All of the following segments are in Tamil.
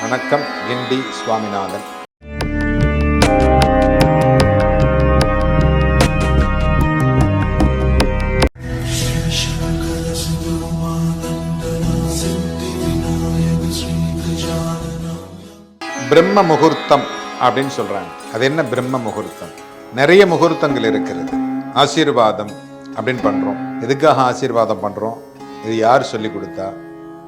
வணக்கம். கிண்டி சுவாமிநாதன். பிரம்ம முகூர்த்தம் அப்படின்னு சொல்றாங்க. அது என்ன பிரம்ம முகூர்த்தம்? நிறைய முகூர்த்தங்கள் இருக்கிறது. ஆசீர்வாதம் அப்படின்னு பண்றோம். எதுக்காக ஆசீர்வாதம் பண்றோம்? இது யார் சொல்லி கொடுத்தா?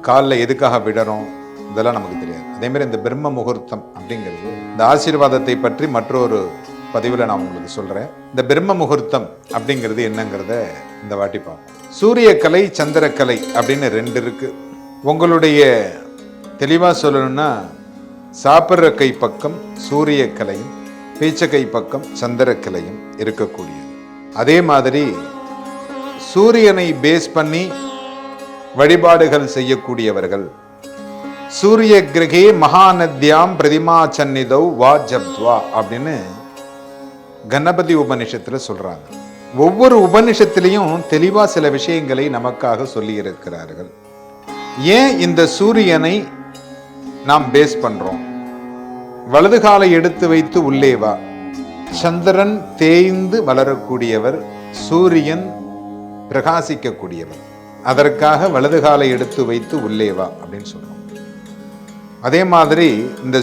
காலில் எதுக்காக விடறோம்? இதெல்லாம் நமக்கு தெரியாது. அதே மாதிரி இந்த பிரம்ம முகூர்த்தம் அப்படிங்கிறது, இந்த ஆசீர்வாதத்தை பற்றி மற்றொரு பதிவில் நான் உங்களுக்கு சொல்றேன். இந்த பிரம்ம முகூர்த்தம் அப்படிங்கிறது என்னங்கிறத இந்த வாட்டி பார்ப்போம். சூரியக்கலை, சந்திரக்கலை அப்படின்னு ரெண்டு இருக்கு. உங்களுடைய தெளிவாக சொல்லணும்னா, சாப்பிட்ற கை பக்கம் சூரியக்கலையும், பீச்ச கை பக்கம் சந்திரக்கலையும் இருக்கக்கூடியது. அதே மாதிரி சூரியனை பேஸ் பண்ணி வழிபாடுகள் செய்யக்கூடியவர்கள் சூரிய கிரகே மகாநத்யாம் பிரதிமா சந்நிதௌ வா ஜப்த்வா அப்படின்னு கணபதி உபனிஷத்துல சொல்றாங்க. ஒவ்வொரு உபனிஷத்திலையும் தெளிவா சில விஷயங்களை நமக்காக சொல்லி இருக்கிறார்கள். ஏன் இந்த சூரியனை நாம் பேஸ் பண்றோம்? வலது காலை எடுத்து வைத்து உள்ளே வா. சந்திரன் தேய்ந்து வளரக்கூடியவர், சூரியன் பிரகாசிக்கக்கூடியவர். அதற்காக வலது காலை எடுத்து வைத்து உள்ளே வா அப்படின்னு சொல்றோம். அதே மாதிரி இந்த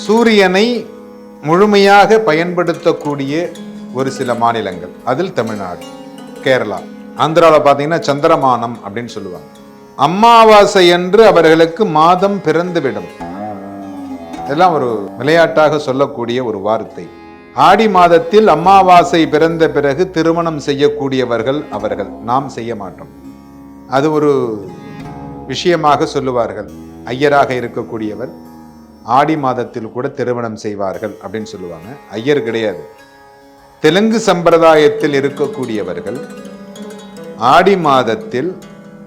சூரியனை முழுமையாக பயன்படுத்தக்கூடிய ஒரு சில மாநிலங்கள், அதில் தமிழ்நாடு, கேரளா, ஆந்திராவில் பார்த்தீங்கன்னா சந்திரமானம் அப்படின்னு சொல்லுவாங்க. அமாவாசை என்று அவர்களுக்கு மாதம் பிறந்துவிடும். இதெல்லாம் ஒரு விளையாட்டாக சொல்லக்கூடிய ஒரு வார்த்தை. ஆடி மாதத்தில் அமாவாசை பிறந்த பிறகு திருமணம் செய்யக்கூடியவர்கள் அவர்கள். நாம் செய்ய மாட்டோம். அது ஒரு விஷயமாக சொல்லுவார்கள். ஐயராக இருக்கக்கூடியவர் ஆடி மாதத்தில் கூட திருமணம் செய்வார்கள் அப்படின்னு சொல்லுவாங்க. ஐயர் கிடையாது. தெலுங்கு சம்பிரதாயத்தில் இருக்கக்கூடியவர்கள் ஆடி மாதத்தில்,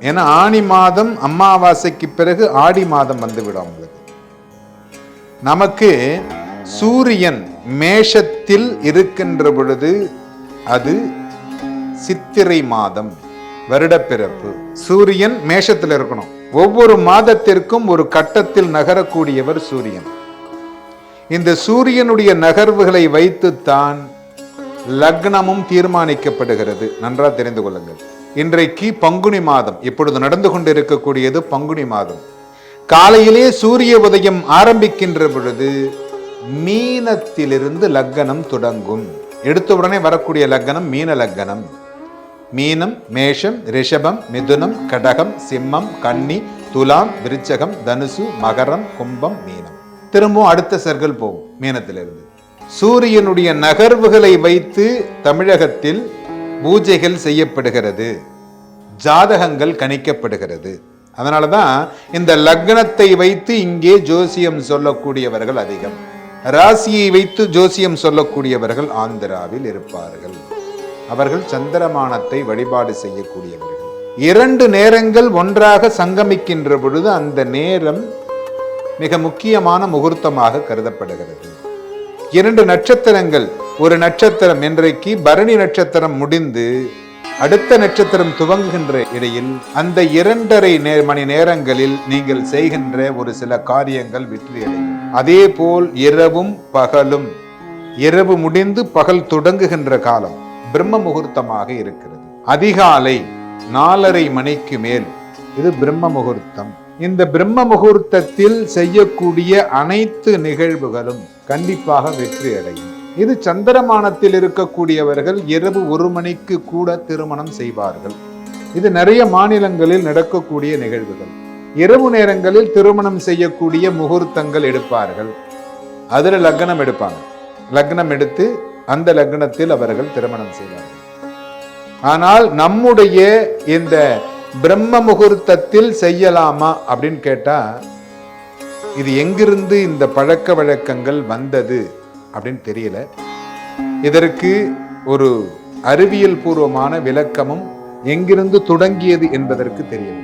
ஏன்னா ஆணி மாதம் அமாவாசைக்கு பிறகு ஆடி மாதம் வந்துவிடும் அவங்களுக்கு. நமக்கு சூரியன் மேஷத்தில் இருக்கின்ற பொழுது அது சித்திரை மாதம், வருடப்பிறப்பு. சூரியன் மேஷத்தில் இருக்கணும். ஒவ்வொரு மாதத்திற்கும் ஒரு கட்டத்தில் நகரக்கூடியவர் சூரியன். இந்த சூரியனுடைய நகர்வுகளை வைத்துத்தான் லக்னமும் தீர்மானிக்கப்படுகிறது. நன்றாக தெரிந்து கொள்ளுங்கள். இன்றைக்கு பங்குனி மாதம், இப்பொழுது நடந்து கொண்டிருக்கக்கூடியது பங்குனி மாதம். காலையிலே சூரிய உதயம் ஆரம்பிக்கின்ற பொழுது மீனத்திலிருந்து லக்னம் தொடங்கும். எடுத்த உடனே வரக்கூடிய லக்னம் மீன லக்னம். மீனம், மேஷம், ரிஷபம், மிதுனம், கடகம், சிம்மம், கன்னி, துலாம், விருச்சகம், தனுசு, மகரம், கும்பம், மீனம். திரும்பவும் அடுத்த சர்க்கிள் போகும் மீனத்திலிருந்து. சூரியனுடைய நகர்வுகளை வைத்து தமிழகத்தில் பூஜைகள் செய்யப்படுகிறது, ஜாதகங்கள் கணிக்கப்படுகிறது. அதனாலதான் இந்த லக்னத்தை வைத்து இங்கே ஜோசியம் சொல்லக்கூடியவர்கள் அதிகம். ராசியை வைத்து ஜோசியம் சொல்லக்கூடியவர்கள் ஆந்திராவில் இருப்பார்கள். அவர்கள் சந்திரமானத்தை வழிபாடு செய்யக்கூடியவர்கள். இரண்டு நேரங்கள் ஒன்றாக சங்கமிக்கின்ற பொழுது அந்த நேரம் மிக முக்கியமான முகூர்த்தமாக கருதப்படுகிறது. இரண்டு நட்சத்திரங்கள், ஒரு நட்சத்திரம் இன்றைக்கு பரணி நட்சத்திரம் முடிந்து அடுத்த நட்சத்திரம் துவங்குகின்ற இடையில் அந்த 2.5 மணி நேரங்களில் நீங்கள் செய்கின்ற ஒரு சில காரியங்கள் வெற்றியடையும். அதே போல் இரவும் பகலும், இரவு முடிந்து பகல் தொடங்குகின்ற காலம் பிரம்ம முகூர்த்தமாக இருக்கிறது. அதிகாலை 4:30 மணிக்கு மேல் இது பிரம்ம முகூர்த்தம். இந்த பிரம்ம முகூர்த்தத்தில் செய்யக்கூடிய அனைத்து நிகழ்வுகளும் கண்டிப்பாக வெற்றி அடையும். இது சந்திரமானத்தில் இருக்கக்கூடியவர்கள் இரவு 1 மணிக்கு கூட திருமணம் செய்வார்கள். இது நிறைய மாநிலங்களில் நடக்கக்கூடிய நிகழ்வுகள். இரவு நேரங்களில் திருமணம் செய்யக்கூடிய முகூர்த்தங்கள் எடுப்பார்கள். அதில் லக்னம் எடுப்பாங்க. லக்னம் எடுத்து அந்த லக்னத்தில் அவர்கள் திருமணம் செய்வார்கள். ஆனால் நம்முடைய இந்த பிரம்ம முகூர்த்தத்தில் செய்யலாமா அப்படின்னு கேட்டா, இது எங்கிருந்து இந்த பழக்க வழக்கங்கள் வந்தது அப்படின்னு தெரியல. இதற்கு ஒரு அறிவியல் பூர்வமான விளக்கமும் எங்கிருந்து தொடங்கியது என்பதற்கு தெரியல.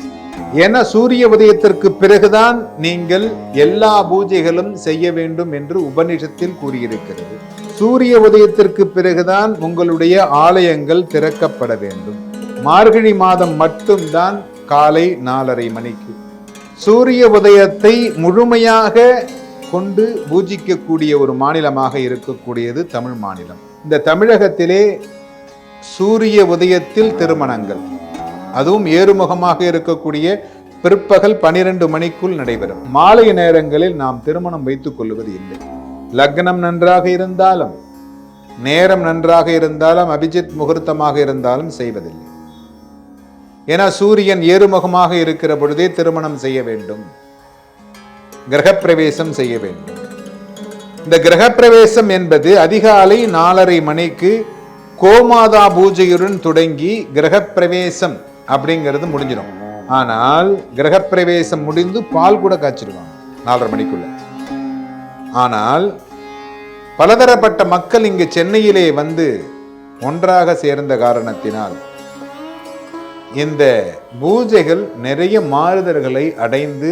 ஏன்னா சூரிய உதயத்திற்கு பிறகுதான் நீங்கள் எல்லா பூஜைகளும் செய்ய வேண்டும் என்று உபநிஷத்தில் கூறியிருக்கிறது. சூரிய உதயத்திற்கு பிறகுதான் உங்களுடைய ஆலயங்கள் திறக்கப்பட வேண்டும். மார்கழி மாதம் மட்டும்தான் காலை 4:30 மணிக்கு. சூரிய உதயத்தை முழுமையாக கொண்டு பூஜிக்கக்கூடிய ஒரு மாநிலமாக இருக்கக்கூடியது தமிழ் மாநிலம். இந்த தமிழகத்திலே சூரிய உதயத்தில் திருமணங்கள், அதுவும் ஏறுமுகமாக இருக்கக்கூடிய பிற்பகல் 12 மணிக்குள் நடைபெறும். மாலை நேரங்களில் நாம் திருமணம் வைத்துக் கொள்வது இல்லை. லக்னம் நன்றாக இருந்தாலும், நேரம் நன்றாக இருந்தாலும், அபிஜித் முகூர்த்தமாக இருந்தாலும் செய்வதில்லை. ஏன்னா சூரியன் ஏறுமுகமாக இருக்கிற பொழுதே திருமணம் செய்ய வேண்டும், கிரகப்பிரவேசம் செய்ய வேண்டும். இந்த கிரகப்பிரவேசம் என்பது அதிகாலை 4:30 மணிக்கு கோமாதா பூஜையுடன் தொடங்கி கிரகப்பிரவேசம் அப்படிங்கிறது முடிஞ்சிடும். ஆனால் கிரகப்பிரவேசம் முடிந்து பால் கூட காய்ச்சிடுவாங்க 4:30 மணிக்குள்ள. ஆனால் பலதரப்பட்ட மக்கள் இங்கு சென்னையிலே வந்து ஒன்றாக சேர்ந்த காரணத்தினால் இந்த பூஜைகள் நிறைய மாறுதல்களை அடைந்து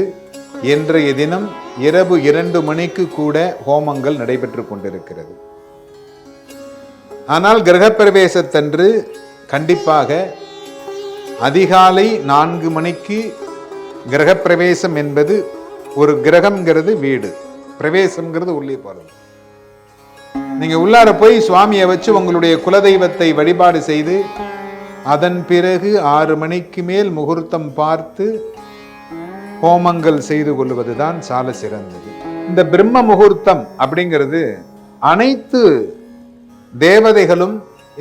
இன்றைய தினம் இரவு 2 மணிக்கு கூட ஹோமங்கள் நடைபெற்று கொண்டிருக்கிறது. ஆனால் கிரகப்பிரவேசத்தன்று கண்டிப்பாக அதிகாலை 4 மணிக்கு கிரகப்பிரவேசம் என்பது, ஒரு கிரகம்ங்கிறது வீடு, பிரவேசம்ங்கிறது உள்ளே போறது. நீங்க உள்ளார போய் சுவாமியை வச்சு உங்களுடைய குலதெய்வத்தை வழிபாடு செய்து அதன் பிறகு 6 மணிக்கு மேல் முகூர்த்தம் பார்த்து ஹோமங்கள் செய்து கொள்வதுதான் சால சிறந்தது. இந்த பிரம்ம முகூர்த்தம் அப்படிங்கிறது அனைத்து தேவதைகளும்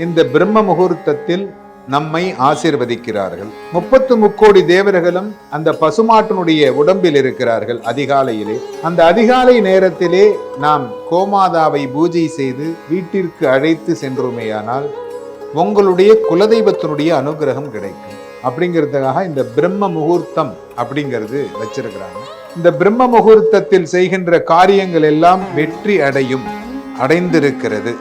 இந்த பிரம்ம முகூர்த்தத்தில் நம்மை ஆசீர்வதிக்கிறார்கள். 33 தேவர்களும் அந்த பசுமாட்டினுடைய உடம்பில் இருக்கிறார்கள். அதிகாலையிலே, அந்த அதிகாலை நேரத்திலே நாம் கோமாதாவை பூஜை செய்து வீட்டிற்கு அழைத்து சென்றோமேயானால் உங்களுடைய குலதெய்வத்தினுடைய அனுகிரகம் கிடைக்கும். அப்படிங்கிறதுக்காக இந்த பிரம்ம முகூர்த்தம் அப்படிங்கிறது வச்சிருக்கிறாங்க. இந்த பிரம்ம முகூர்த்தத்தில் செய்கின்ற காரியங்கள் எல்லாம் வெற்றி அடைந்திருக்கிறது.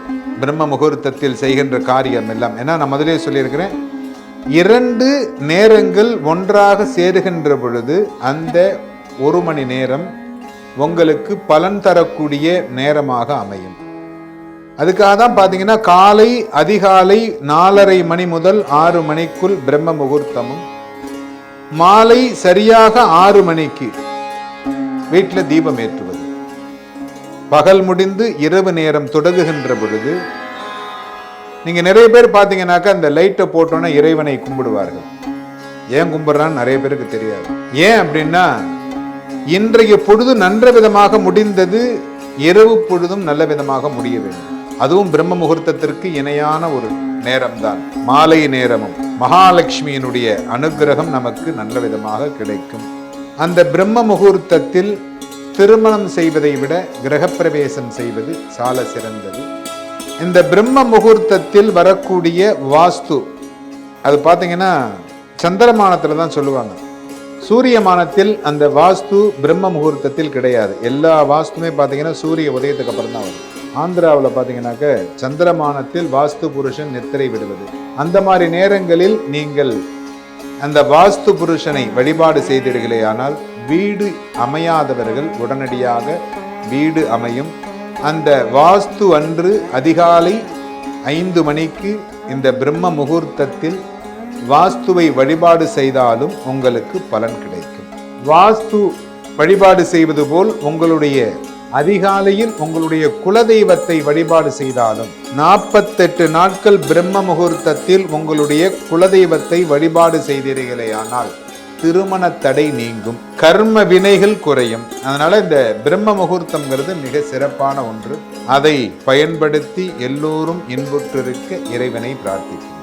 பிரம்ம முகூர்த்தத்தில் செய்கின்ற காரியம் எல்லாம், ஏன்னா நான் முதலே சொல்லியிருக்கிறேன், 2 நேரங்கள் ஒன்றாக சேருகின்ற பொழுது அந்த 1 மணி நேரம் உங்களுக்கு பலன் தரக்கூடிய நேரமாக அமையும். அதுக்காக தான் பார்த்தீங்கன்னா காலை அதிகாலை 4:30 மணி முதல் 6 மணிக்குள் பிரம்ம முகூர்த்தமும், மாலை சரியாக 6 மணிக்கு வீட்டில் தீபம் ஏற்றுவது. பகல் முடிந்து இரவு நேரம் தொடங்குகின்ற பொழுது நீங்க நிறைய பேர் பார்த்தீங்கன்னாக்கா அந்த லைட்டை போட்டோன்னா இறைவனை கும்பிடுவார்கள். ஏன் கும்பிடுறான்னு நிறைய பேருக்கு தெரியாது. ஏன் அப்படின்னா இன்றைய பொழுது நன்ற விதமாக முடிந்தது, இரவு பொழுதும் நல்ல விதமாக முடிய வேண்டும். அதுவும் பிரம்ம முகூர்த்தத்திற்கு இணையான ஒரு நேரம்தான் மாலை நேரமும். மகாலட்சுமியினுடைய அனுகிரகம் நமக்கு நல்ல விதமாக கிடைக்கும். அந்த பிரம்ம முகூர்த்தத்தில் திருமணம் செய்வதை விட கிரகப்பிரவேசம் செய்வது சால சிறந்தது. இந்த பிரம்ம முகூர்த்தத்தில் வரக்கூடிய வாஸ்து, அது பார்த்தீங்கன்னா சந்திரமானத்தில் தான் சொல்லுவாங்க. சூரியமானத்தில் அந்த வாஸ்து பிரம்ம முகூர்த்தத்தில் கிடையாது. எல்லா வாஸ்துமே பார்த்தீங்கன்னா சூரிய உதயத்துக்கு அப்புறம் தான் வரும். ஆந்திராவில் பார்த்தீங்கன்னாக்க சந்திரமானத்தில் வாஸ்து புருஷன் நித்திரை விடுவது. அந்த மாதிரி நேரங்களில் நீங்கள் அந்த வாஸ்து புருஷனை வழிபாடு செய்தீர்களே ஆனால் வீடு அமையாதவர்கள் உடனடியாக வீடு அமையும். அந்த வாஸ்து அன்று அதிகாலை 5 மணிக்கு இந்த பிரம்ம முகூர்த்தத்தில் வாஸ்துவை வழிபாடு செய்தாலும் உங்களுக்கு பலன் கிடைக்கும். வாஸ்து வழிபாடு செய்வது போல் உங்களுடைய அதிகாலையில் உங்களுடைய குலதெய்வத்தை வழிபாடு செய்தாலும் 48 நாட்கள் பிரம்ம முகூர்த்தத்தில் உங்களுடைய குலதெய்வத்தை வழிபாடு செய்தீர்களே ஆனால் திருமண தடை நீங்கும், கர்ம வினைகள் குறையும். அதனால இந்த பிரம்ம முகூர்த்தம்ங்கிறது மிக சிறப்பான ஒன்று. அதை பயன்படுத்தி எல்லோரும் இன்புற்றிருக்க இறைவனை பிரார்த்திக்கும்.